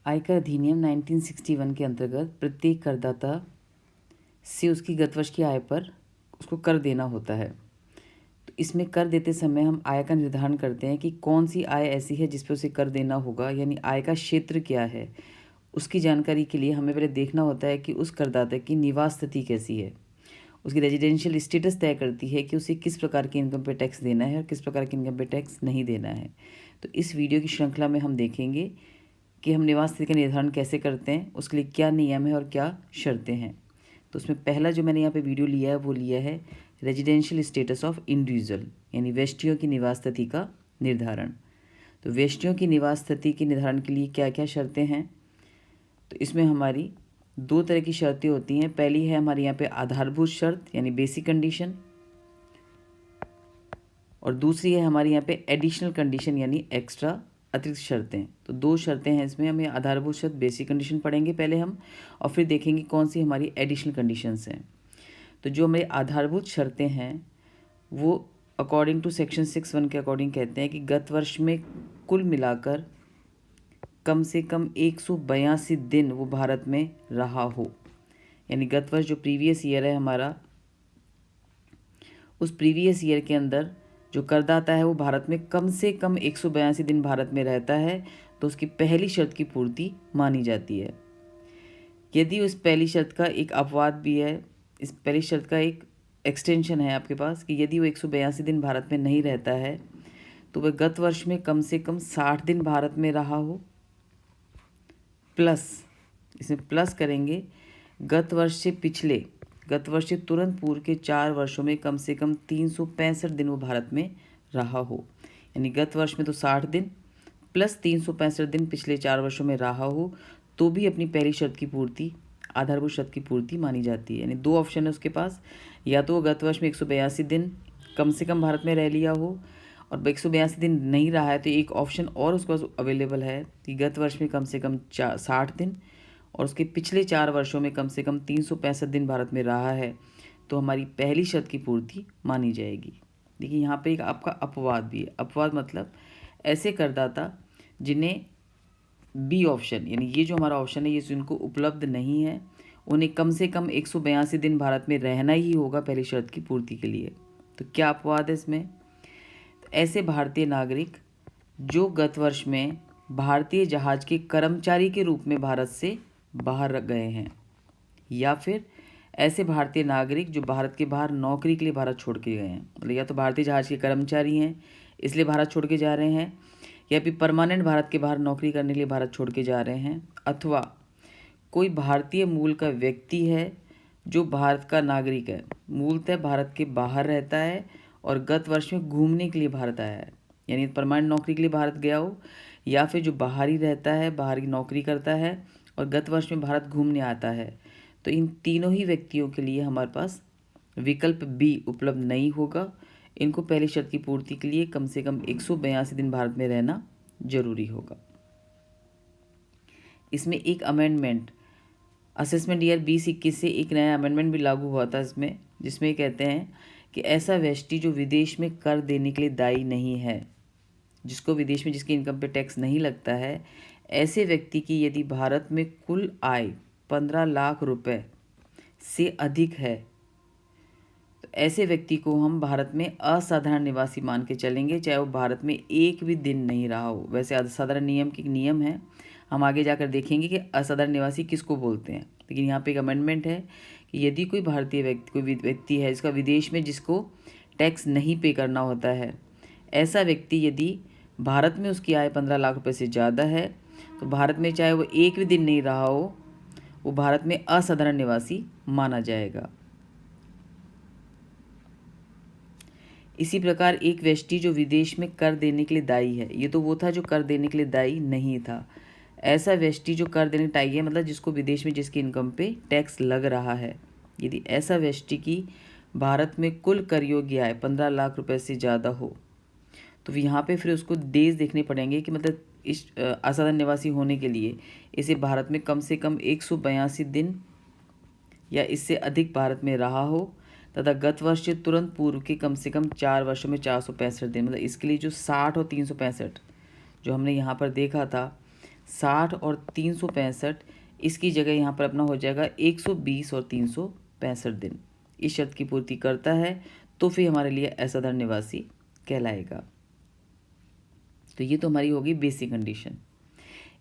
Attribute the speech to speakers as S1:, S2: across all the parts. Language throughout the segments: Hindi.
S1: आयकर अधिनियम 1961 के अंतर्गत प्रत्येक करदाता से उसकी गत वर्ष की आय पर उसको कर देना होता है। तो इसमें कर देते समय हम आय का निर्धारण करते हैं कि कौन सी आय ऐसी है जिस पर उसे कर देना होगा, यानी आय का क्षेत्र क्या है। उसकी जानकारी के लिए हमें पहले देखना होता है कि उस करदाता की निवास स्थिति कैसी है। उसकी रेजिडेंशियल स्टेटस तय करती है कि उसे किस प्रकार के इनकम पे टैक्स देना है और किस प्रकार के इनकम पे टैक्स नहीं देना है। तो इस वीडियो की श्रृंखला में हम देखेंगे कि हम निवास स्थिति का निर्धारण कैसे करते हैं, उसके लिए क्या नियम है और क्या शर्तें हैं। तो उसमें पहला जो मैंने यहाँ पे वीडियो लिया है वो लिया है रेजिडेंशियल स्टेटस ऑफ इंडिविजुअल, यानी व्यक्तियों की निवास स्थिति का निर्धारण। तो व्यक्तियों की निवास स्थिति के निर्धारण के लिए क्या क्या शर्तें हैं, तो इसमें हमारी दो तरह की शर्तें होती हैं। पहली है हमारे यहाँ पे आधारभूत शर्त यानी बेसिक कंडीशन, और दूसरी है हमारे यहाँ पे एडिशनल कंडीशन यानी एक्स्ट्रा अतिरिक्त शर्तें। तो दो शर्तें हैं इसमें, हमें आधारभूत शर्त बेसिक कंडीशन पढ़ेंगे पहले हम, और फिर देखेंगे कौन सी हमारी एडिशनल कंडीशंस हैं। तो जो हमारी आधारभूत शर्तें हैं वो अकॉर्डिंग टू सेक्शन 6(1) के अकॉर्डिंग कहते हैं कि गत वर्ष में कुल मिलाकर कम से कम 182 दिन वो भारत में रहा हो, यानी गत वर्ष जो प्रीवियस ईयर है हमारा, उस प्रीवियस ईयर के अंदर जो करदाता है वो भारत में कम से कम 182 दिन भारत में रहता है, तो उसकी पहली शर्त की पूर्ति मानी जाती है। यदि उस पहली शर्त का एक अपवाद भी है, इस पहली शर्त का एक एक्सटेंशन है आपके पास कि यदि वो 182 दिन भारत में नहीं रहता है तो वह गत वर्ष में कम से कम 60 दिन भारत में रहा हो, प्लस इसमें प्लस करेंगे गत वर्ष से तुरंत पूर्व के 4 वर्षों में कम से कम 365 दिन वो भारत में रहा हो, यानी गत वर्ष में तो 60 दिन प्लस 365 दिन पिछले 4 वर्षों में रहा हो, तो भी अपनी पहली शर्त की पूर्ति, आधारभूत शर्त की पूर्ति मानी जाती है। यानी दो ऑप्शन है उसके पास, या तो वो गत वर्ष में 182 दिन कम से कम भारत में रह लिया हो, और 182 दिन नहीं रहा है तो एक ऑप्शन और उसके पास अवेलेबल है कि गत वर्ष में कम से कम 60 दिन और उसके पिछले 4 वर्षों में कम से कम 365 दिन भारत में रहा है, तो हमारी पहली शर्त की पूर्ति मानी जाएगी। देखिए यहाँ पे एक आपका अपवाद भी है। अपवाद मतलब ऐसे करदाता जिन्हें बी ऑप्शन, यानी ये जो हमारा ऑप्शन है ये जिनको उपलब्ध नहीं है, उन्हें कम से कम 182 दिन भारत में रहना ही होगा पहली शर्त की पूर्ति के लिए। तो क्या अपवाद है इसमें, तो ऐसे भारतीय नागरिक जो गत वर्ष में भारतीय जहाज के कर्मचारी के रूप में भारत से बाहर गए हैं, या फिर ऐसे भारतीय नागरिक जो भारत के बाहर नौकरी के लिए भारत छोड़ के गए हैं, मतलब या तो भारतीय जहाज के कर्मचारी हैं इसलिए भारत छोड़ के जा रहे हैं, या फिर परमानेंट भारत के बाहर नौकरी करने के लिए भारत छोड़ के जा रहे हैं, अथवा कोई भारतीय मूल का व्यक्ति है जो भारत का नागरिक है, मूलतः भारत के बाहर रहता है और गत वर्ष में घूमने के लिए भारत आया है, यानी परमानेंट नौकरी के लिए भारत गया हो, या फिर जो बाहर ही रहता है, बाहर की नौकरी करता है और गत वर्ष में भारत घूमने आता है। तो इन तीनों ही व्यक्तियों के लिए हमारे पास विकल्प बी उपलब्ध नहीं होगा। इनको पहली शर्त की पूर्ति के लिए कम से कम 182 दिन भारत में रहना जरूरी होगा। इसमें एक अमेंडमेंट असेसमेंट ईयर 2021 से एक नया अमेंडमेंट भी लागू हुआ था इसमें, जिसमें कहते हैं कि ऐसा व्यक्ति जो विदेश में कर देने के लिए दायी नहीं है, जिसको विदेश में जिसके इनकम पे टैक्स नहीं लगता है, ऐसे व्यक्ति की यदि भारत में कुल आय 15 लाख रुपए से अधिक है तो ऐसे व्यक्ति को हम भारत में असाधारण निवासी मान के चलेंगे, चाहे वो भारत में एक भी दिन नहीं रहा हो। वैसे असाधारण नियम की नियम है, हम आगे जाकर देखेंगे कि असाधारण निवासी किसको बोलते हैं, लेकिन यहाँ पे एक अमेंडमेंट है कि यदि कोई भारतीय व्यक्ति, कोई व्यक्ति है जिसका विदेश में जिसको टैक्स नहीं पे करना होता है, ऐसा व्यक्ति यदि भारत में उसकी आय 15 लाख रुपए से ज़्यादा है तो भारत में चाहे वो एक भी दिन नहीं रहा हो, वो भारत में असाधारण निवासी माना जाएगा। इसी प्रकार एक व्यक्ति जो विदेश में कर देने के लिए दायी है, ये तो वो था जो कर देने के लिए दायी नहीं था, ऐसा व्यक्ति जो कर देने दायी है मतलब जिसको विदेश में जिसकी इनकम पे टैक्स लग रहा है, यदि ऐसा व्यक्ति की भारत में कुल कर योग्य आय 15 लाख रुपए से ज़्यादा हो, तो यहाँ पे फिर उसको डेज देखने पड़ेंगे कि मतलब इस असाधारण निवासी होने के लिए इसे भारत में कम से कम 182 दिन या इससे अधिक भारत में रहा हो, तथा गत वर्ष से तुरंत पूर्व के कम से कम 4 वर्षों में 465 दिन, मतलब इसके लिए जो 60 और 365 जो हमने यहाँ पर देखा था, 60 और 365, इसकी जगह यहाँ पर अपना हो जाएगा 120 और 365 दिन इस शर्त की पूर्ति करता है तो फिर हमारे लिए असाधारण निवासी कहलाएगा। तो ये तो हमारी होगी बेसिक कंडीशन।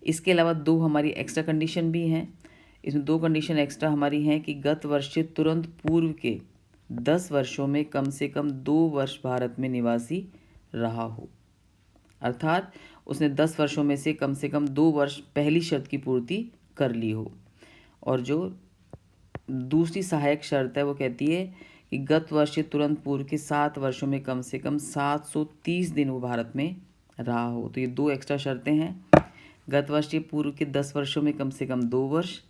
S1: इसके अलावा दो हमारी एक्स्ट्रा कंडीशन भी हैं। इसमें दो कंडीशन एक्स्ट्रा हमारी हैं कि गत वर्ष से तुरंत पूर्व के 10 वर्षों में कम से कम 2 वर्ष भारत में निवासी रहा हो, अर्थात उसने 10 वर्षों में से कम 2 वर्ष पहली शर्त की पूर्ति कर ली हो। और जो दूसरी सहायक शर्त है वो कहती है कि गत वर्ष से तुरंत पूर्व के 7 वर्षों में कम से कम 730 दिन वो भारत में रहा हो। तो ये दो एक्स्ट्रा शर्तें हैं। गत वर्ष से पूर्व के 10 वर्षों में कम से कम 2 वर्ष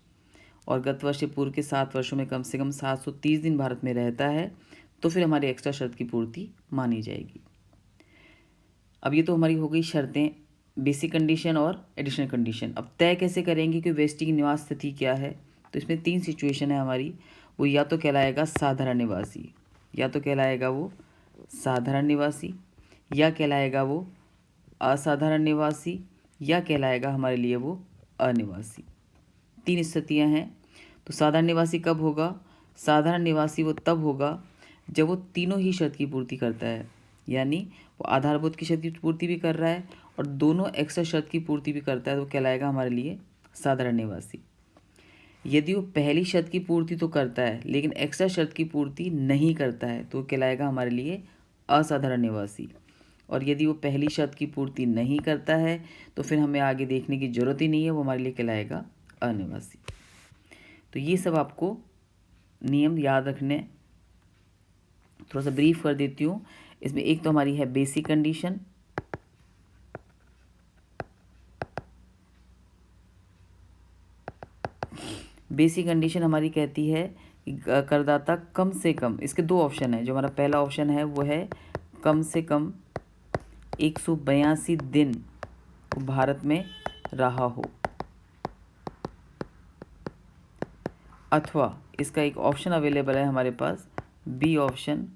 S1: और गत वर्ष से पूर्व के 7 वर्षों में कम से कम 730 दिन भारत में रहता है तो फिर हमारी एक्स्ट्रा शर्त की पूर्ति मानी जाएगी। अब ये तो हमारी हो गई शर्तें, बेसिक कंडीशन और एडिशनल कंडीशन। अब तय कैसे करेंगे कि व्यक्ति की निवास तिथि क्या है? तो इसमें 3 सिचुएशन है हमारी। वो या तो कहलाएगा साधारण निवासी, या तो कहलाएगा वो साधारण निवासी, या कहलाएगा वो असाधारण निवासी, या कहलाएगा हमारे लिए वो अनिवासी। 3 स्थितियाँ हैं। तो साधारण निवासी कब होगा? साधारण निवासी वो तब होगा जब वो तीनों ही शर्त की पूर्ति करता है, यानी वो आधारभूत की शर्त की पूर्ति भी कर रहा है और दोनों एक्स्ट्रा शर्त की पूर्ति भी करता है, तो कहलाएगा हमारे लिए साधारण निवासी। यदि वो पहली शर्त की पूर्ति तो करता है लेकिन एक्स्ट्रा शर्त की पूर्ति नहीं करता है तो कहलाएगा हमारे लिए असाधारण निवासी। और यदि वो पहली शर्त की पूर्ति नहीं करता है तो फिर हमें आगे देखने की ज़रूरत ही नहीं है, वो हमारे लिए कहलाएगा अनिवासी। तो ये सब आपको नियम याद रखने, थोड़ा सा ब्रीफ कर देती हूँ। इसमें एक तो हमारी है बेसिक कंडीशन, बेसिक कंडीशन हमारी कहती है कि करदाता कम से कम, इसके दो ऑप्शन है। जो हमारा पहला ऑप्शन है वो है कम से कम 182 दिन भारत में रहा हो, अथवा इसका एक ऑप्शन अवेलेबल है हमारे पास, बी ऑप्शन,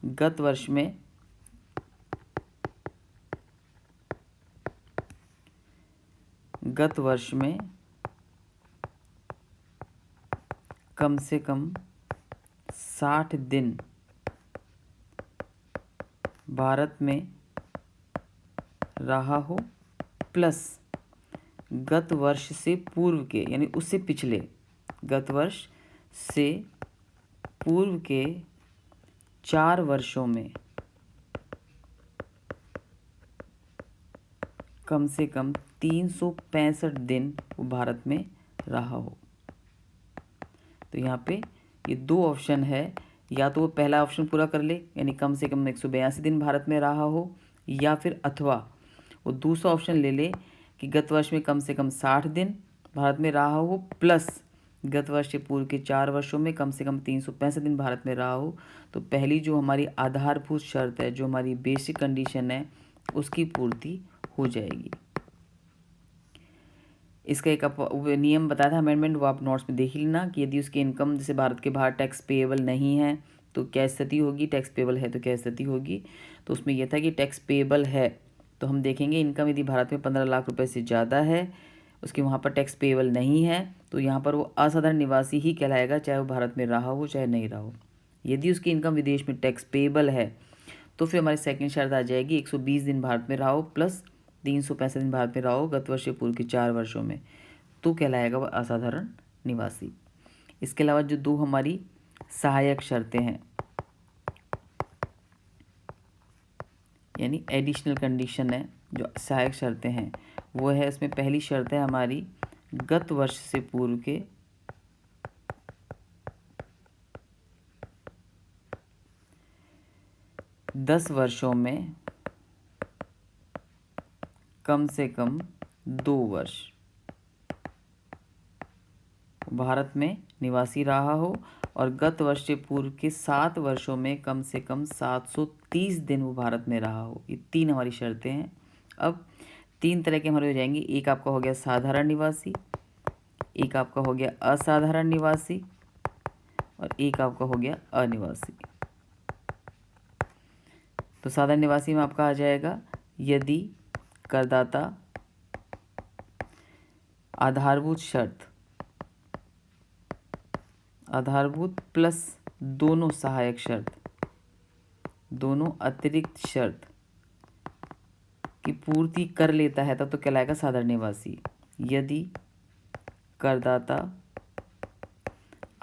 S1: गत वर्ष में कम से कम 60 दिन भारत में रहा हो, प्लस गत वर्ष से पूर्व के, यानी उससे पिछले, गत वर्ष से पूर्व के 4 वर्षों में कम से कम 365 दिन वो भारत में रहा हो। तो यहाँ पे ये दो ऑप्शन है, या तो वो पहला ऑप्शन पूरा कर ले यानी कम से कम 182 दिन भारत में रहा हो, या फिर अथवा वो दूसरा ऑप्शन ले ले कि गत वर्ष में कम से कम 60 दिन भारत में रहा हो, प्लस गत वर्ष से पूर्व के 4 वर्षों में कम से कम 365 दिन भारत में रहा हो। तो पहली जो हमारी आधारभूत शर्त है, जो हमारी बेसिक कंडीशन है, उसकी पूर्ति हो जाएगी। इसका एक नियम बताया था अमेंडमेंट, वो आप नोट्स में देख ही लेना कि यदि उसकी इनकम जैसे भारत के बाहर टैक्स पेएबल नहीं है तो क्या स्थिति होगी, टैक्स पेएबल है तो क्या स्थिति होगी। तो उसमें यह था कि टैक्स पेएबल है तो हम देखेंगे इनकम यदि भारत में 15 लाख रुपए से ज़्यादा है, उसके वहाँ पर टैक्स पेएबल नहीं है, तो यहाँ पर वो असाधारण निवासी ही कहलाएगा, चाहे वो भारत में रहा हो चाहे नहीं रहा हो। यदि उसकी इनकम विदेश में टैक्स पेएबल है तो फिर हमारी सेकंड शर्त आ जाएगी 120 दिन भारत में रहा हो प्लस 365 दिन भारत में रहा हो गत वर्ष से पूर्व के 4 वर्षों में, तो कहलाएगा वह असाधारण निवासी। इसके अलावा जो दो हमारी सहायक शर्तें हैं यानी एडिशनल कंडीशन है, जो सहायक शर्तें हैं वो है, इसमें पहली शर्त है हमारी गत वर्ष से पूर्व के 10 वर्षों में कम से कम 2 वर्ष भारत में निवासी रहा हो और गत वर्ष से पूर्व के 7 वर्षों में कम से कम 730 दिन वो भारत में रहा हो। ये 3 हमारी शर्तें हैं। अब 3 तरह के हमारे हो जाएंगे, एक आपका हो गया साधारण निवासी, एक आपका हो गया असाधारण निवासी और एक आपका हो गया अनिवासी। तो साधारण निवासी में आपका आ जाएगा यदि करदाता आधारभूत शर्त, आधारभूत प्लस दोनों सहायक शर्त, दोनों अतिरिक्त शर्त की पूर्ति कर लेता है तब तो कहलाएगा साधारण निवासी। यदि करदाता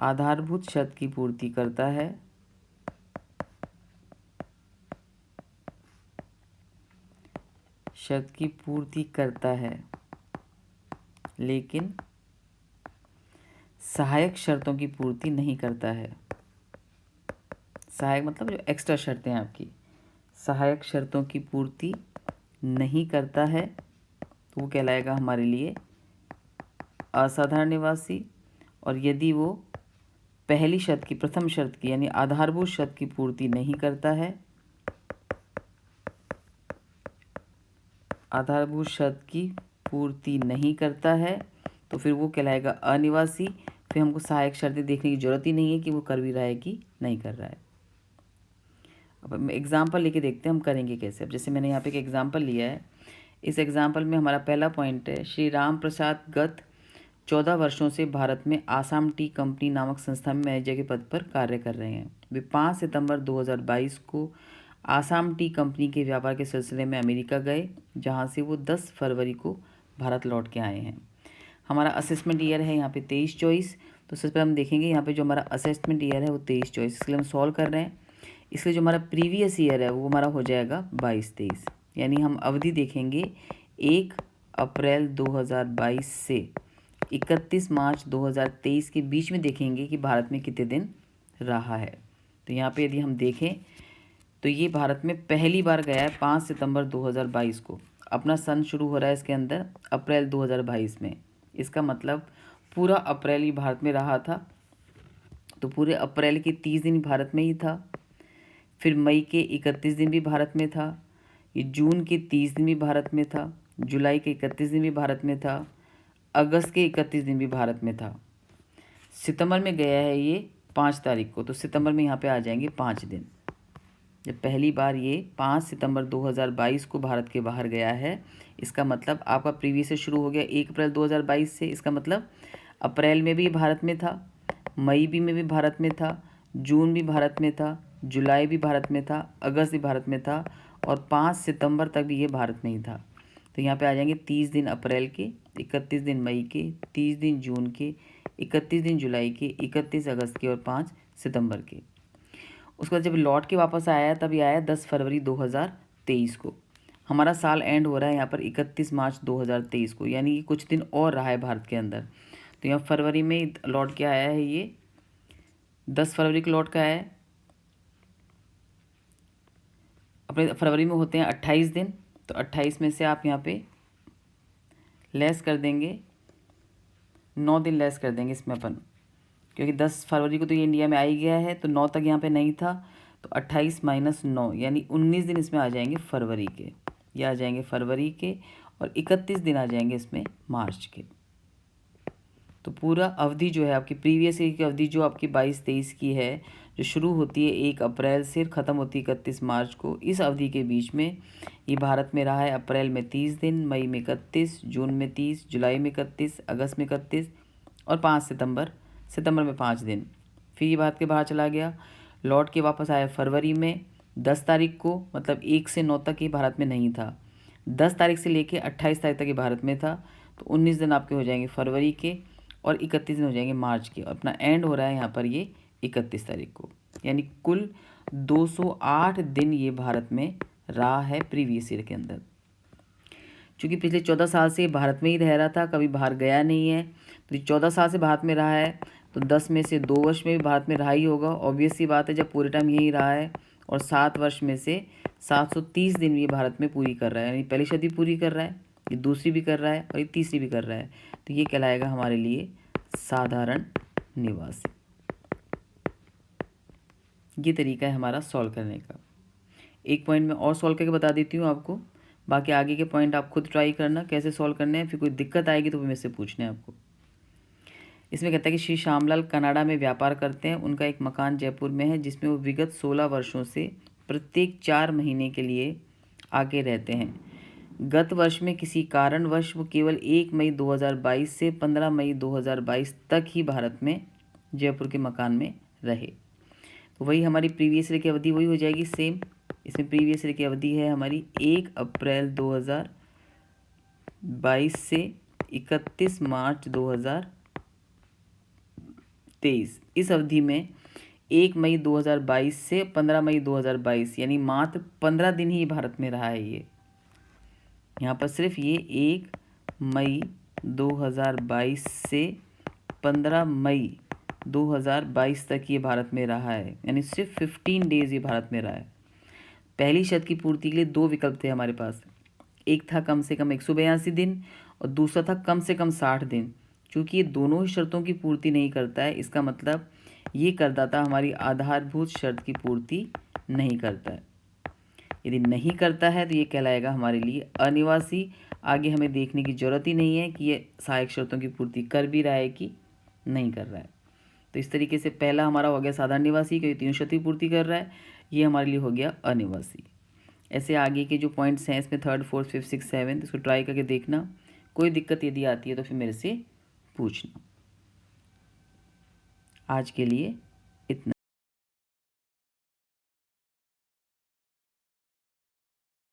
S1: आधारभूत शर्त की पूर्ति करता है, शर्त की पूर्ति करता है लेकिन सहायक शर्तों की पूर्ति नहीं करता है, सहायक मतलब जो एक्स्ट्रा शर्तें हैं आपकी, सहायक शर्तों की पूर्ति नहीं करता है तो वो कहलाएगा हमारे लिए असाधारण निवासी। और यदि वो पहली शर्त की, प्रथम शर्त की यानी आधारभूत शर्त की पूर्ति नहीं करता है, आधारभूत शर्त की पूर्ति नहीं करता है तो फिर वो कहलाएगा अनिवासी। फिर हमको सहायक शर्तें देखने की जरूरत ही नहीं है कि वो कर भी रहा है कि नहीं कर रहा है। अब हम एग्जाम्पल लेके देखते हैं हम करेंगे कैसे। अब जैसे मैंने यहाँ पे एक एग्जाम्पल लिया है, इस एग्जाम्पल में हमारा पहला पॉइंट है, श्री राम प्रसाद गत 14 वर्षों से भारत में आसाम टी कंपनी नामक संस्था में मैनेजर के पद पर कार्य कर रहे हैं। वे 5 सितंबर 2022 को आसाम टी कंपनी के व्यापार के सिलसिले में अमेरिका गए, जहां से वो 10 फरवरी को भारत लौट के आए हैं। हमारा असेसमेंट ईयर है यहाँ पे 23-24, तो सबसे पहले हम देखेंगे यहाँ पे जो हमारा असेसमेंट ईयर है वो 23-24, इसके लिए हम सॉल्व कर रहे हैं। इसलिए जो हमारा प्रीवियस ईयर है वो हमारा हो जाएगा 22-23, यानी हम अवधि देखेंगे 1 अप्रैल 2022 से 31 मार्च 2023 के बीच में देखेंगे कि भारत में कितने दिन रहा है। तो यहाँ पे यदि हम देखें तो ये भारत में पहली बार गया है 5 सितंबर 2022 को। अपना सन शुरू हो रहा है इसके अंदर अप्रैल 2022 में, इसका मतलब पूरा अप्रैल ही भारत में रहा था। तो पूरे अप्रैल के 30 दिन भारत में ही था, फिर मई के 31 दिन भी भारत में था, ये जून के 30 दिन भी भारत में था, जुलाई के 31 दिन भी भारत में था, अगस्त के 31 दिन भी भारत में था। सितंबर में गया है ये 5 तारीख को, तो सितंबर में यहाँ पे आ जाएंगे 5 दिन। जब पहली बार ये 5 सितंबर 2022 को भारत के बाहर गया है, इसका मतलब आपका प्रीवियस से शुरू हो गया 1 अप्रैल 2022 से। इसका मतलब अप्रैल में भी भारत में था, मई भी में भी भारत में था, जून भी भारत में था, जुलाई भी भारत में था, अगस्त भी भारत में था और 5 सितंबर तक भी ये भारत में ही था। तो यहाँ पे आ जाएंगे 30 दिन अप्रैल के, 31 दिन मई के, 30 दिन जून के, 31 दिन जुलाई के, 31 अगस्त के और 5 सितंबर के। उसके बाद जब लौट के वापस आया तब ये आया 10 फरवरी 2023 को। हमारा साल एंड हो रहा है यहाँ पर 31 मार्च 2023 को, यानी कि कुछ दिन और रहा है भारत के अंदर। तो यहाँ फरवरी में लौट के आया है, ये 10 फरवरी को लौट के आया है। अपने फरवरी में होते हैं 28 दिन, तो 28 में से आप यहाँ पे लेस कर देंगे, 9 दिन लेस कर देंगे इसमें अपन, क्योंकि 10 फरवरी को तो ये इंडिया में आ ही गया है, तो 9 तक यहाँ पे नहीं था, तो 28 माइनस 9 यानी 19 दिन इसमें आ जाएंगे फरवरी के, ये आ जाएंगे फरवरी के, और 31 दिन आ जाएंगे इसमें मार्च के। तो पूरा अवधि जो है आपकी प्रीवियस ईयर की अवधि जो आपकी 22-23 की है, जो शुरू होती है 1 अप्रैल से ख़त्म होती है 31 मार्च को, इस अवधि के बीच में ये भारत में रहा है। अप्रैल में 30 दिन, मई में 31, जून में 30, जुलाई में 31, अगस्त में 31 और 5 सितंबर में 5 दिन। फिर ये भारत के बाहर चला गया, लौट के वापस आया फरवरी में 10 तारीख को, मतलब 1 से 9 तक ही भारत में नहीं था, 10 तारीख से लेके 28 तारीख तक ही भारत में था। तो 19 दिन आपके हो जाएंगे फरवरी के और 31 दिन हो जाएंगे मार्च के, और अपना एंड हो रहा है यहाँ पर ये 31 तारीख को, यानी कुल 208 दिन ये भारत में रहा है प्रीवियस ईयर के अंदर। चूँकि पिछले 14 साल से भारत में ही रह रहा था, कभी बाहर गया नहीं है, तो 14 साल से भारत में रहा है, तो 10 में से 2 वर्ष में भी भारत में रहा ही होगा, ऑब्वियस सी बात है जब पूरे टाइम यही रहा है। और 7 वर्ष में से 730 दिन ये भारत में पूरी कर रहा है, यानी पहली शताब्दी पूरी कर रहा है, ये दूसरी भी कर रहा है और ये तीसरी भी कर रहा है, तो ये कहलाएगा हमारे लिए साधारण निवासी। ये तरीका है हमारा सॉल्व करने का। एक पॉइंट में और सॉल्व करके बता देती हूँ आपको, बाकी आगे के पॉइंट आप खुद ट्राई करना कैसे सॉल्व करने हैं, फिर कोई दिक्कत आएगी तो मेरे से पूछना है आपको। इसमें कहता है कि श्री श्यामलाल कनाडा में व्यापार करते हैं, उनका एक मकान जयपुर में है जिसमें वो विगत 16 वर्षों से प्रत्येक 4 महीने के लिए आके रहते हैं। गत वर्ष में किसी कारणवश वो केवल 1 मई 2022 से 15 मई 2022 तक ही भारत में जयपुर के मकान में रहे। तो वही हमारी प्रीवियस ईयर की अवधि वही हो जाएगी सेम। इसमें प्रीवियस ईयर की अवधि है हमारी 1 अप्रैल 2022 से 31 मार्च 2023। इस अवधि में 1 मई 2022 से 15 मई 2022 यानी मात्र 15 दिन ही भारत में रहा है ये। यहाँ पर सिर्फ ये 1 मई 2022 से 15 मई 2022 तक ये भारत में रहा है, यानी सिर्फ 15 डेज ये भारत में रहा है। पहली शर्त की पूर्ति के लिए 2 विकल्प थे हमारे पास। एक था कम से कम 182 दिन और दूसरा था कम से कम 60 दिन। चूँकि ये दोनों ही शर्तों की पूर्ति नहीं करता है, इसका मतलब ये करदाता हमारी आधारभूत शर्त की पूर्ति नहीं करता है। यदि नहीं करता है तो ये कहलाएगा हमारे लिए अनिवासी। आगे हमें देखने की ज़रूरत ही नहीं है कि ये सहायक शर्तों की पूर्ति कर भी रहा है कि नहीं कर रहा है। तो इस तरीके से पहला हमारा हो गया साधारण निवासी, क्योंकि 3 शर्त की पूर्ति कर रहा है, ये हमारे लिए हो गया अनिवासी। ऐसे आगे के जो पॉइंट्स हैं इसमें 3rd 4th 5th 6th 7th इसको ट्राई करके देखना। कोई दिक्कत यदि आती है तो फिर मेरे से पूछना। आज के लिए इतना।